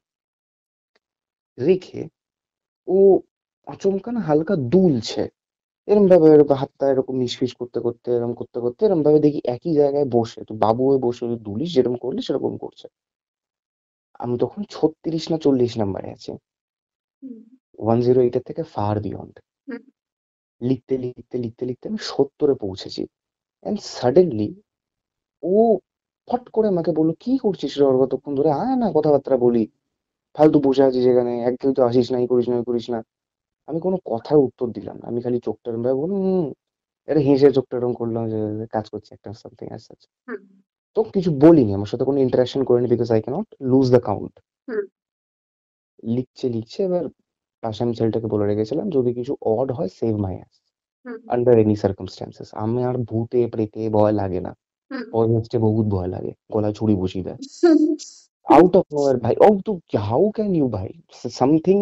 রেখে ও আচমকা না হালকা দুলছে, এরম ভাবে এরকম হাতটা এরকম নিসফিস করতে করতে এরকম করতে করতে এরম ভাবে দেখি একই জায়গায় বসে, তো বাবু হয়ে বসে ওই দুলিশ যেরকম করলে সেরকম করছে। আমি তখন 36 না 40 নাম্বারে আছি, হুম। 108 এর থেকে ফার বিয়ন্ড। হুম। লিখতে লিখতে লিখতে লিখতে আমি 70-এ পৌঁছেছি। এন্ড সাডেনলি ও ফট করে আমাকে বললো কি করছিস রে ওর কতক্ষণ ধরে, আয় না কথাবার্তা বলি, ফালতু বসে আছিস এখানে, একদিন তো আসিস না, এই করিস না ওই করিস না। আমি কোনো কথার উত্তর দিলাম না, আমি খালি চোখটা এরম ভাবে বললাম এটা হেসে চোখটা এরকম করলাম যে কাজ করছি একটা সামথিং অ্যাজ সাচ। হুম। তো কিছু বলিনি, আমার সাথে কোনো ইন্টারাকশন করিনি, because I cannot lose the count. হুম। লিখছে লিখছে এবার পাশে আমি ছেলেটাকে বলে রেখেছিলাম যদি কিছু অড হয় save my ass hmm. Under any circumstances. আমি আর ভূতে প্রেতে ভয় লাগে না, হুম। পরে বহুত ভয় লাগে, গলায় ছুরি বসিয়ে দেয় হুম। out of nowhere bhai, oh to how can you bhai, something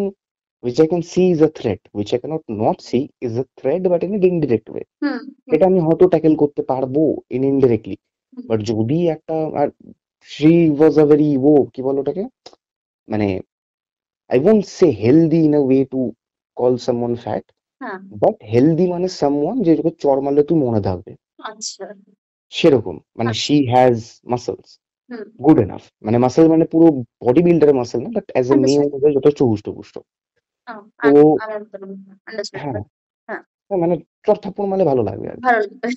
which I can see is a threat, which I cannot not see is a threat but in an indirect way, হুম। এটা আমি হয়তো tackle করতে পারবো in indirectly. Hmm. But যদি একটা আর she was a very ও কি বলো ওটাকে, মানে I won't say healthy in a way to call someone fat, হ্যাঁ। but healthy মানে someone যে তোকে চড় মারলে তুই মনে থাকবে, আচ্ছা। সেরকম মানে আচ্ছা। she has muscles hmm. good enough, মানে মাসেল মানে পুরো বডি বিল্ডারের মাসেল না, বাট অ্যাজ এ মেয়ে আন্ডারস্ট্যান্ড। অনুযায়ী যথেষ্ট হুষ্টপুষ্ট। তো আমার আন্ডারস্ট্যান্ড। হ্যাঁ, হ্যাঁ। হ্যাঁ, মানে চড় থাপ্পড় মারলে ভালো লাগবে আর কি। ভালো লাগবে।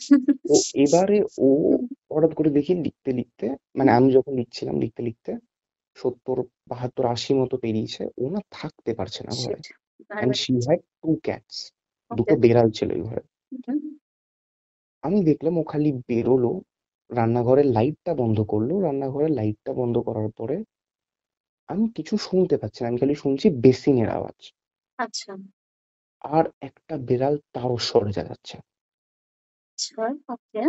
তো এবারে ও হুম। হঠাৎ করে দেখি লিখতে লিখতে, মানে হুম। আমি যখন লিখছিলাম লিখতে লিখতে 70, 72, 80 মতো পেরিয়েছে, ও না থাকতে পারছে না ঘরে। Shit. And she had two cats, okay. দুটো বেড়াল ছিল ওই ঘরে। হুম। আমি দেখলাম ও খালি বেরোলো, রান্নাঘরের লাইটটা বন্ধ করলো, রান্নাঘরের লাইটটা বন্ধ করার পরে আমি কিছু শুনতে পাচ্ছি না, আমি খালি শুনছি বেসিনের আওয়াজ। আচ্ছা। আর একটা বিড়াল তারও সরে যাচ্ছে। আচ্ছা। ওকে।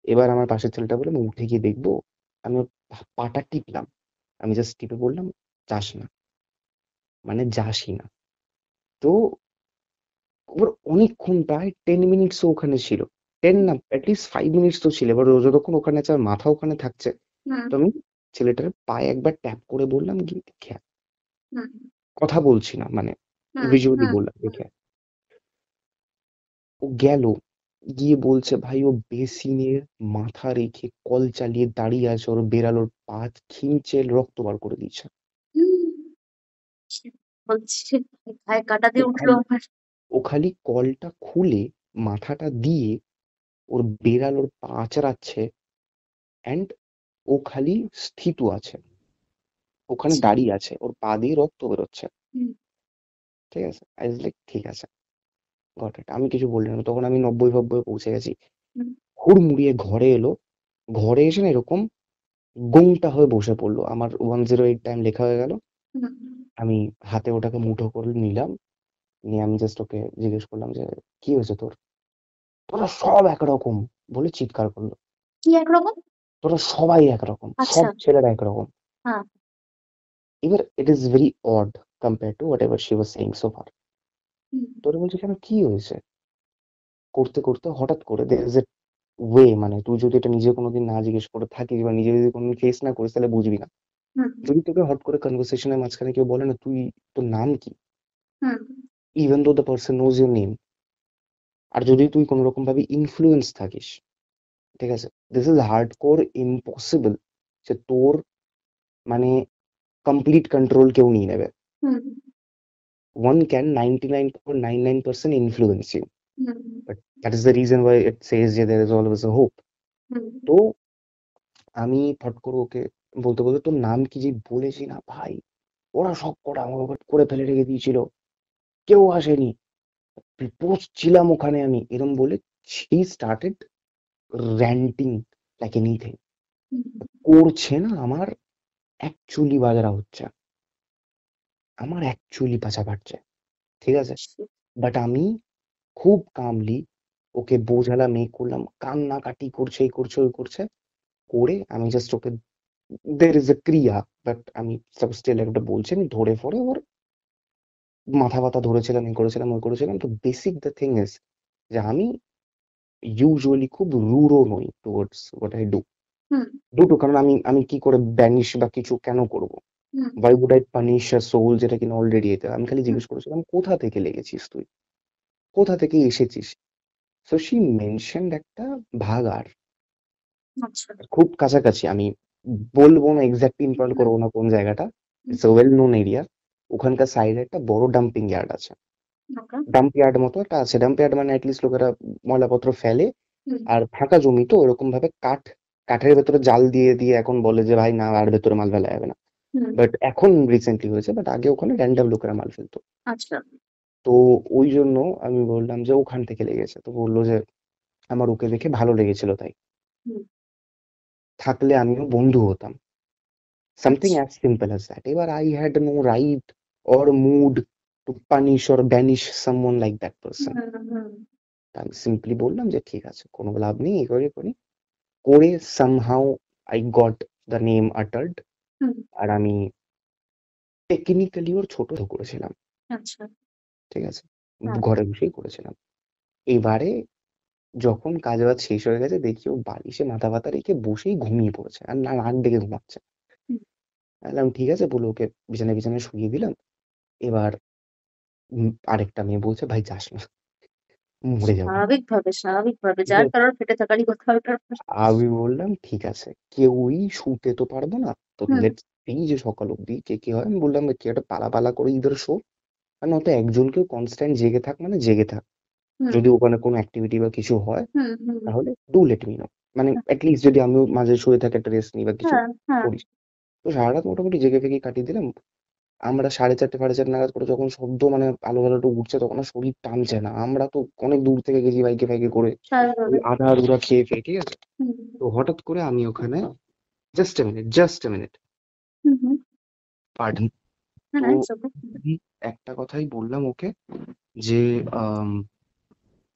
এবার আমার পাশের ছেলেটা বলল আমি উঠে গিয়ে দেখবো। আমি ওর পাটা টিপলাম, আমি জাস্ট টিপে বললাম যাস না, মানে যাসই না। তো ওর অনেকক্ষণ প্রায় 10 মিনিটস ওখানে ছিল, 10 না অ্যাটলিস্ট 5 মিনিটস তো ছিল। এবার ও যতক্ষণ ওখানে আছে আর মাথা ওখানে থাকছে, হুম। তো আমি ছেলেটার পায়ে একবার ট্যাপ করে বললাম গিয়ে দেখে আয়। হুম। কথা বলছি না, মানে হুম। ভিজুয়ালি হুম। বললাম দেখে আয়। ও গেল, গিয়ে বলছে ভাই ও বেসিনের মাথা রেখে কল চালিয়ে দাঁড়িয়ে আছে, ওর বেড়ালোর পা খিঁচে রক্ত বার করে দিচ্ছে। হুম। বলছি, গায়ে কাঁটা ও দিয়ে উঠলো খালি আমার। ও খালি কলটা খুলে মাথাটা দিয়ে ওর বেড়ালোর পা আঁচড়াচ্ছে, অ্যান্ড ও খালি স্থিত আছে, ওখানে আচ্ছা। দাঁড়িয়ে আছে, ওর পা দিয়ে রক্ত বেরোচ্ছে। হুম। ঠিক আছে, আই ওয়াজ লাইক ঠিক আছে, গট ইট। আমি কিছু বললাম না, তখন আমি 90 পৌঁছে গেছি। হুম। হুড়মুড়িয়ে ঘরে এলো, ঘরে এসে না এরকম গোংটা হয়ে বসে পড়লো। আমার 108 টাইম লেখা হয়ে গেল। হুম। আমি হাতে ওটাকে মুঠো করে নিলাম, নিয়ে আমি জাস্ট ওকে জিজ্ঞেস করলাম যে কি হয়েছে তোর, তোরা সব একরকম, বলে চিৎকার করলো, কি একরকম? তোরা সবাই একরকম, সব আচ্ছা। ছেলেরা একরকম। হ্যাঁ। এবার it is very odd compare to whatever she was saying so far. হুম। তোরে বলছে কেন, কি হয়েছে? করতে করতে হঠাৎ করে দের ইজ এ ওয়ে, মানে তুই যদি এটা নিজে কোনোদিন না জিজ্ঞেস করে থাকিস বা নিজে যদি কোনোদিন ফেস না করিস তাহলে বুঝবি না। হুম। যদি তোকে হট করে কনভারসেশনের মাঝখানে কেউ বলে না, তুই তোর নাম কি, হুম। Even though the person knows your name, আর যদি তুই কোনো রকম ভাবে ইনফ্লুয়েন্স থাকিস, ঠিক আছে, this is hardcore impossible যে তোর মানে কমপ্লিট কন্ট্রোল কেউ নিয়ে নেবে। হুম। ওয়ান ক্যান 99.99% ইনফ্লুয়েন্স ইউ, হুম। But that is the reason why it says যে there is always a hope. হুম। তো আমি ফট করে ওকে বলতে বলতে তোর নাম কি যে বলেছি না ভাই, ওরা সব কটা আমার উপর করে ফেলে রেখে দিয়েছিল, কেউ আসেনি, বসছিলাম ওখানে আমি এরম বলে she started ranting like anything। হুম। করছে না আমার অ্যাকচুয়ালি বাজারা হচ্ছে, আমার অ্যাকচুয়ালি পাছা ফাটছে, ঠিক আছে, বাট আমি খুব কামলি ওকে বোঝালাম, এই করলাম, কান্নাকাটি করছে, এই করছে, ওই করছে, করে আমি just okay, there is a ক্রিয়া, বাট আমি স্টিল একটা বলছি, আমি ধরে ফরে ওর মাথা ব্যথা ধরেছিলাম, এই করেছিলাম, ওই করেছিলাম। তো বেসিক দ্য থিং ইজ যে আমি ইউজুয়ালি খুব রুড়ো নই টুয়ার্ডস হোয়াট আই ডু। হুম। দুটো কারণ, আমি আমি কি করে ব্যানিশ বা কিছু কেন করব? হুম। Why would I punish a soul যেটা কিনা অলরেডি এতে? আমি খালি হুম। জিজ্ঞেস করেছিলাম, কোথা থেকে লেগেছিস তুই? কোথা থেকে এসেছিস? সো শি মেনশনড একটা ভাগাড়, আচ্ছা। খুব কাছাকাছি। আমি বলবো না, এক্সাক্ট পিনপয়েন্ট হুম। করবো না কোন জায়গাটা। হুম। It's a well known area. ওখানকার সাইডে একটা বড় ডাম্পিং ইয়ার্ড আছে। ওকে। ডাম্প ইয়ার্ড মতো একটা আছে। ডাম্প ইয়ার্ড মানে অ্যাটলিস্ট লোকেরা ময়লাপত্র ফেলে, হুম। আর ফাঁকা জমি তো ওরকম ভাবে কাঠের ভেতরে জাল দিয়ে দিয়ে এখন বলে যে ভাই না, আর ভেতরে মাল ফেলা যাবে না। হুম। বাট এখন রিসেন্টলি হয়েছে, বাট আগে ওখানে র্যান্ডম লোকেরা মাল ফেলতো। আচ্ছা। তো ওই জন্য আমি বললাম যে ওখান থেকে লেগেছে। তো বললো যে আমার ওকে দেখে ভালো লেগেছিল তাই, হুম। থাকলে আমিও বন্ধু হতাম, সামথিং আচ্ছা। As simple as that. এবার I had no right or mood to punish or banish someone like that person. Hmm. Hmm. আমি সিম্পলি বললাম যে ঠিক আছে, কোনো লাভ নেই, এই করে করি করে somehow I got the name uttered. Hmm. আর আমি টেকনিক্যালি ওর ছোট করেছিলাম, আচ্ছা। ঠিক আছে, হ্যাঁ। ঘরে বসেই করেছিলাম। এবারে যখন কাজ বাজ শেষ হয়ে গেছে, দেখি ও বালিশে মাথা ব্যথা রেখে বসেই ঘুমিয়ে পড়েছে, আর না নাক ডেকে ঘুমাচ্ছে। হুম। বললাম ঠিক আছে, বলে ওকে বিছানায় বিছানায় শুইয়ে দিলাম। এবার আরেকটা মেয়ে বলছে ভাই যাস না, মরে যাবো। স্বাভাবিকভাবে ঠিক যার আছে, কারোর পেটে থাকারই কথা ওটার। আমি বললাম ঠিক আছে, কেউই শুতে তো পারবো না, তো হুম। লেটস সি যে সকাল অব্দি কে কি হয়। আমি বললাম কি একটা পালা পালা করে ইদার শো, আর নয়তো একজনকেও কনস্ট্যান্ট জেগে থাক, মানে জেগে থাক। হুম। যদি ওখানে কোনো অ্যাক্টিভিটি বা কিছু হয় হুম। হুম। তাহলে ডু লেট মি নো, মানে অ্যাটলিস্ট যদি আমিও মাঝে শুয়ে থাকি, একটা রেস্ট নিই বা কিছু হ্যাঁ। হ্যাঁ। করিস। তো সারা রাত মোটামুটি জেগে ফেগে কাটিয়ে দিলাম। আমরা 4:30 4:30 নাগাদ করে যখন শব্দ, মানে আলো আলোটা উঠছে, তখন আর শরীর টানছে না। আমরা তো অনেক দূর থেকে গেছি বাইকে ফাইকে করে, ওই স্বাভাবিকভাবে। আধা আধুরা খেয়ে ফেয়ে, ঠিক আছে। হুম। তো হঠাৎ করে আমি ওখানে, just a minute, hmm. Hmm. Pardon. না, তো না, it's okay. আমি একটা কথাই বললাম ওকে যে আম,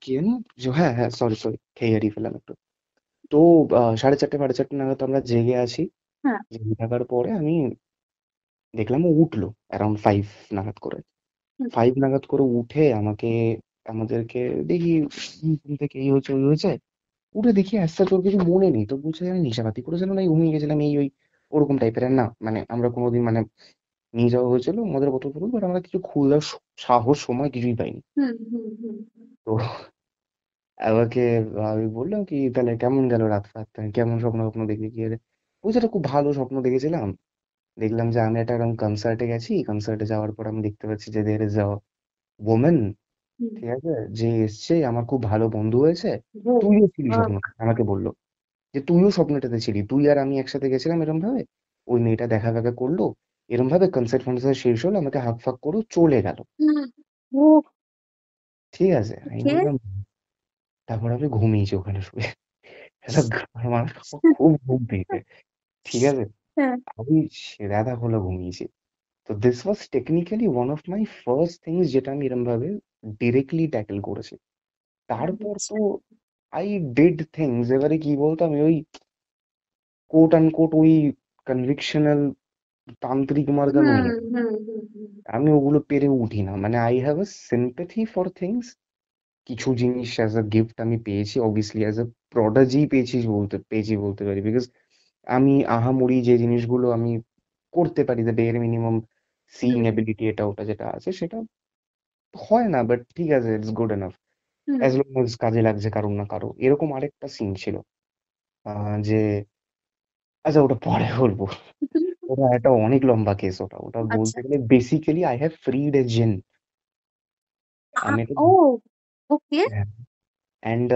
কি জানি, যে হ্যাঁ হ্যাঁ, সরি সরি, খেয়ে হারিয়ে ফেললাম একটু। তো 4:30 4:30 নাগাদ আমরা জেগে আছি। হ্যাঁ। জেগে থাকার পরে আমি দেখলাম ও উঠলো অ্যারাউন্ড 5 নাগাদ করে। হুম। 5 নাগাদ করে উঠে আমাদেরকে দেখি ঘুম থেকে এই হয়েছে ওই হয়েছে। উঠে দেখি আচ্ছা তোর কিছু মনে নেই, তোর বলছে আমি নেশাপাতি করেছিলাম না, ঘুমিয়ে গেছিলাম, এই ওই ওরকম টাইপের। না মানে আমরা কোনোদিন মানে নিয়ে যাওয়া হয়েছিল মদের বোতল ফোতল, বাট আমরা কিছু খোলার সাহস সময় কিছুই পাইনি। হুম। হুম। হুম। তো আমাকে, আমি বললাম কি তাহলে কেমন গেল রাত ফাত, কেমন স্বপ্ন স্বপ্ন দেখলি কি রে? বলছে একটা খুব ভালো স্বপ্ন দেখেছিলাম। দেখলাম যে আমি একটা এরকম কনসার্টে গেছি, কনসার্টে যাওয়ার পর আমি দেখতে পাচ্ছি যে দের ইজ আ ওমেন, হুম। ঠিক আছে, যে এসছে, আমার খুব ভালো বন্ধু হয়েছে। ও তুইও ছিলি বাহ! স্বপ্ন, আমাকে বললো যে তুইও স্বপ্নটাতে ছিলি, তুই আর আমি একসাথে গেছিলাম এরম ভাবে, ওই মেয়েটা দেখা দেখা করলো, এরম ভাবে কনসার্ট ফনসার্ট শেষ হলো, আমাকে হাক ফাক করে চলে গেল। হুম। ওহ! ঠিক আছে, আমি ওকে। বললাম, তারপর আমি ঘুমিয়েছি ওখানে শুয়ে। একটা আমার খুব ঘুম পেয়েছে, ঠিক আছে, হ্যাঁ। আমি সেরাটা হলো ঘুমিয়েছি। তো this was technically one of my first things যেটা আমি এরম ভাবে ডিরেক্টলি ট্যাকেল করেছি। তারপর তো আচ্ছা। আই ডিড থিংস, এবারে কি বলতো আমি ওই কোট আনকোট ওই কনভিকশনাল তান্ত্রিক মার্কা হুম নই। হুম হুম হুম। আমি ওগুলো পেরে উঠি না, মানে I have a sympathy for things. কিছু জিনিস অ্যাজ আ গিফট আমি পেয়েছি, অবভিয়াসলি অ্যাজ আ প্রোডাজি পেয়েছি বলতে পারি, বিকজ আমি আহামরি যে জিনিসগুলো আমি করতে পারি, the bear minimum seeing hmm ability এটা ওটা যেটা আছে সেটা হয় না, বাট ঠিক আছে, it's good enough hmm as long age কাজে লাগছে কারুর না কারো। এরকম আরেকটা সিন ছিল, যে আচ্ছা ওটা পরে বলবো। ওটা একটা অনেক লম্বা কেস, ওটা ওটা আচ্ছা। বলতে গেলে বেসিক্যালি আই হ্যাভ ফ্রিড এ জিন। আমি একটা, ও, ওকে। হ্যাঁ, অ্যান্ড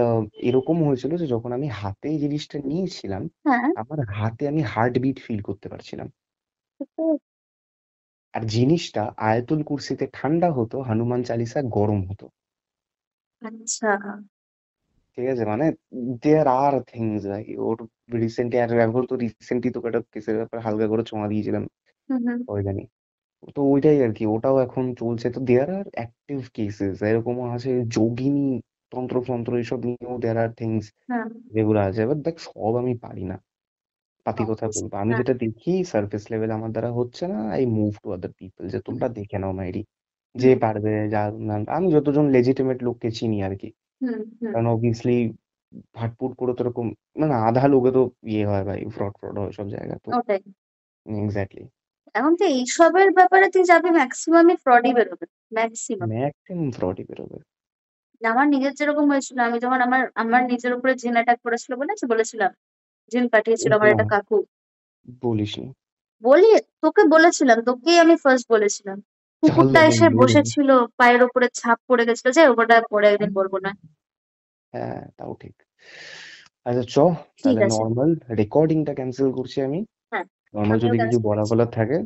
এরকম হয়েছিল যে যখন আমি হাতে এই জিনিসটা নিয়েছিলাম, হ্যাঁ। আমার হাতে আমি হার্ট বিট ফিল করতে পারছিলাম। ও, আর জিনিসটা আয়াতুল কুরসিতে ঠান্ডা হতো, হনুমান চালিসা গরম হতো। আচ্ছা। ঠিক আছে, মানে দেয়ার আর থিংস ভাই ওর। রিসেন্টলি, আর এখন তো রিসেন্টলি তোকে একটা কেসের ব্যাপারে হালকা করে ছোঁয়া দিয়েছিলাম, হুম হুম। ওই জানি। তো ওইটাই আর কি, ওটাও এখন চলছে। তো দেয়ার আর অ্যাক্টিভ কেসেস এরকমও আছে, যোগিনী তন্ত্র ফন্ত্র এইসব নিয়েও দেয়ার আর থিংস হ্যাঁ। যেগুলো আছে। এবার দেখ, সব আমি পারি না, পাতি কথা বলবো। অবশ্যই, আমি হ্যাঁ। যেটা দেখি সার্ফেস লেভেল আমার দ্বারা হচ্ছে না, I move to other people, যে হুম তোমরা দেখে নাও মাইরি, যে হুম পারবে যা। আমি যতজন লেজিটিমেট লোককে চিনি আর কি। হুম হুম। কারণ অবভিয়াসলি ফাটফুট করে তো এরকম, মানে আধা লোকে তো ইয়ে হয় ভাই, ফ্রড ফ্রড হয় সব জায়গা তো। ওটাই। এক্স্যাক্টলি। এখন তো এইসবের ব্যাপারে তুই যাবি, ম্যাক্সিমামই ফ্রডই বেরোবে, ম্যাক্সিমাম। ম্যাক্সিমাম ফ্রডই বেরোবে। আমার নিজের যেরকম হয়েছিল, আমি যখন আমার আমার নিজের উপরে জিন অ্যাটাক করেছিল বলেছিলাম, জিন পাঠিয়েছিল আমার না, একটা কাকু। বলিস নি। বলি, তোকে বলেছিলাম, তোকেই আমি ফার্স্ট বলেছিলাম। কুকুরটা তাহলে এসে বলবি না। বসেছিল, পায়ের উপরে ছাপ পড়ে গেছিল, যে ওটা পরে একদিন বলবো না। হ্যাঁ, তাও ঠিক। আচ্ছা ঠিক তাহলে আছে। নর্মাল রেকর্ডিংটা ক্যান্সেল করছি আমি। হ্যাঁ, নর্মাল আমিও যদি কিছু ক্যান্সেল বলা করছি। বলার থাকে